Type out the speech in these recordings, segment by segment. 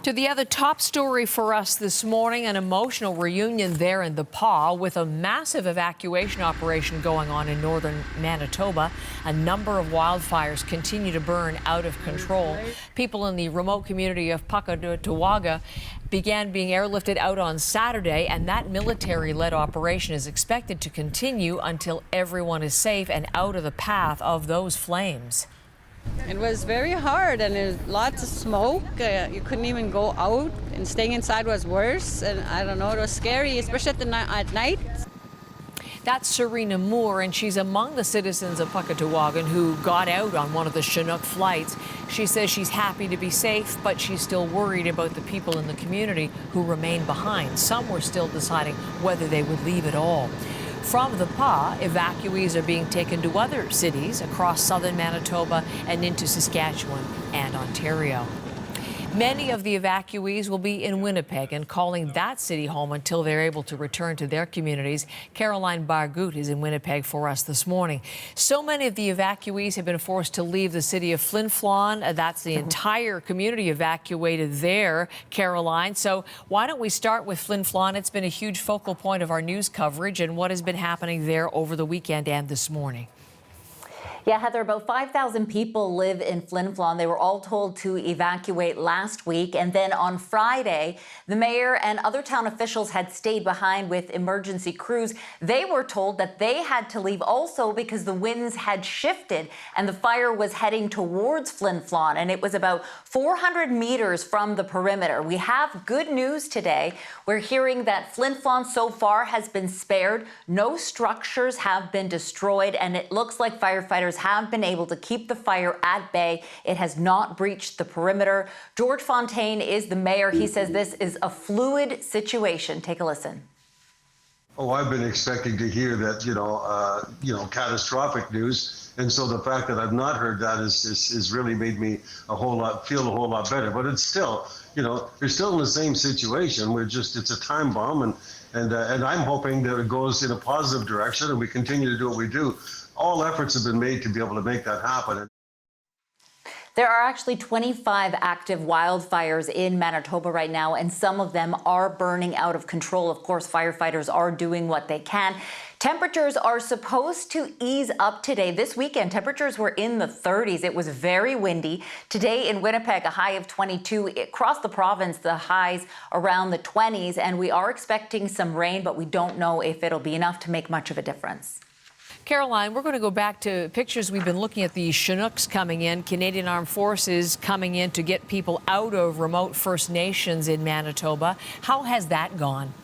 To the other top story for us this morning, an emotional reunion there in the Pas with a massive evacuation operation going on in northern Manitoba. A number of wildfires continue to burn out of control. People in the remote community of Pakatawaga began being airlifted out on Saturday, and that military-led operation is expected to continue until everyone is safe and out of the path of those flames. It was very hard, and there's lots of smoke. You couldn't even go out, and staying inside was worse. And I don't know, it was scary, especially at night. That's Serena Moore, and she's among the citizens of Pakatawagan who got out on one of the Chinook flights. She says she's happy to be safe, but she's still worried about the people in the community who remain behind. Some were still deciding whether they would leave at all. From the Pas, evacuees are being taken to other cities across southern Manitoba and into Saskatchewan and Ontario. Many of the evacuees will be in Winnipeg and calling that city home until they're able to return to their communities. Caroline Bargut is in Winnipeg for us this morning. So many of the evacuees have been forced to leave the city of Flin Flon. That's the entire community evacuated there, Caroline. So why don't we start with Flin Flon? It's been a huge focal point of our news coverage and what has been happening there over the weekend and this morning. Yeah, Heather, about 5,000 people live in Flin Flon. They were all told to evacuate last week. And then on Friday, the mayor and other town officials had stayed behind with emergency crews. They were told that they had to leave also because the winds had shifted and the fire was heading towards Flin Flon. And it was about 400 meters from the perimeter. We have good news today. We're hearing that Flin Flon so far has been spared. No structures have been destroyed, and it looks like firefighters have been able to keep the fire at bay. It has not breached the perimeter. George Fontaine is the mayor. He says this is a fluid situation. Take a listen. Oh, I've been expecting to hear that, catastrophic news. And so the fact that I've not heard that is really made me feel a whole lot better. But it's still, they're still in the same situation. It's a time bomb. And I'm hoping that it goes in a positive direction and we continue to do what we do. All efforts have been made to be able to make that happen. There are actually 25 active wildfires in Manitoba right now, and some of them are burning out of control. Of course, firefighters are doing what they can. Temperatures are supposed to ease up today. This weekend, temperatures were in the 30s. It was very windy. Today in Winnipeg, a high of 22. Across the province, the highs around the 20s, and we are expecting some rain, but we don't know if it'll be enough to make much of a difference. Caroline, we're going to go back to pictures we've been looking at, the Chinooks coming in, Canadian Armed Forces coming in to get people out of remote First Nations in Manitoba. How has that gone?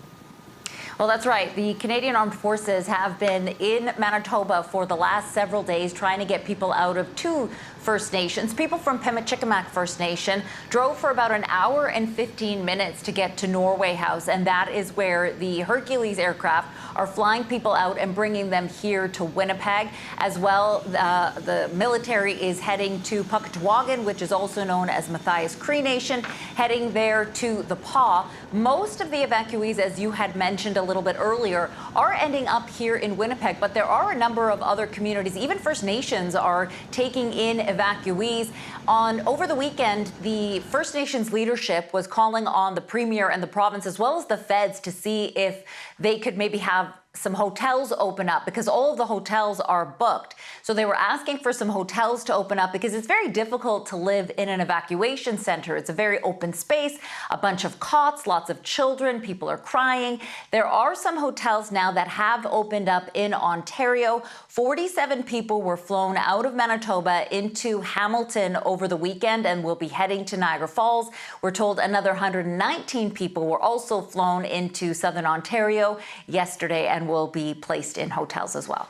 Well, that's right. The Canadian Armed Forces have been in Manitoba for the last several days trying to get people out of two First Nations. People from Pimicikamak First Nation drove for about an hour and 15 minutes to get to Norway House, and that is where the Hercules aircraft are flying people out and bringing them here to Winnipeg. As well, the military is heading to Pakatawagan, which is also known as Matthias Cree Nation, heading there to the Pas. Most of the evacuees, as you had mentioned a little bit earlier, are ending up here in Winnipeg, but there are a number of other communities. Even First Nations are taking in evacuees. Over the weekend, the First Nations leadership was calling on the Premier and the province, as well as the feds, to see if they could maybe have some hotels open up, because all of the hotels are booked. So they were asking for some hotels to open up because it's very difficult to live in an evacuation center. It's a very open space, a bunch of cots, lots of children, people are crying. There are some hotels now that have opened up in Ontario. 47 people were flown out of Manitoba into Hamilton over the weekend and will be heading to Niagara Falls. We're told another 119 people were also flown into southern Ontario yesterday and will be placed in hotels as well.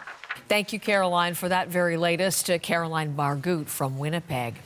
Thank you, Caroline, for that very latest. Caroline Bargut from Winnipeg.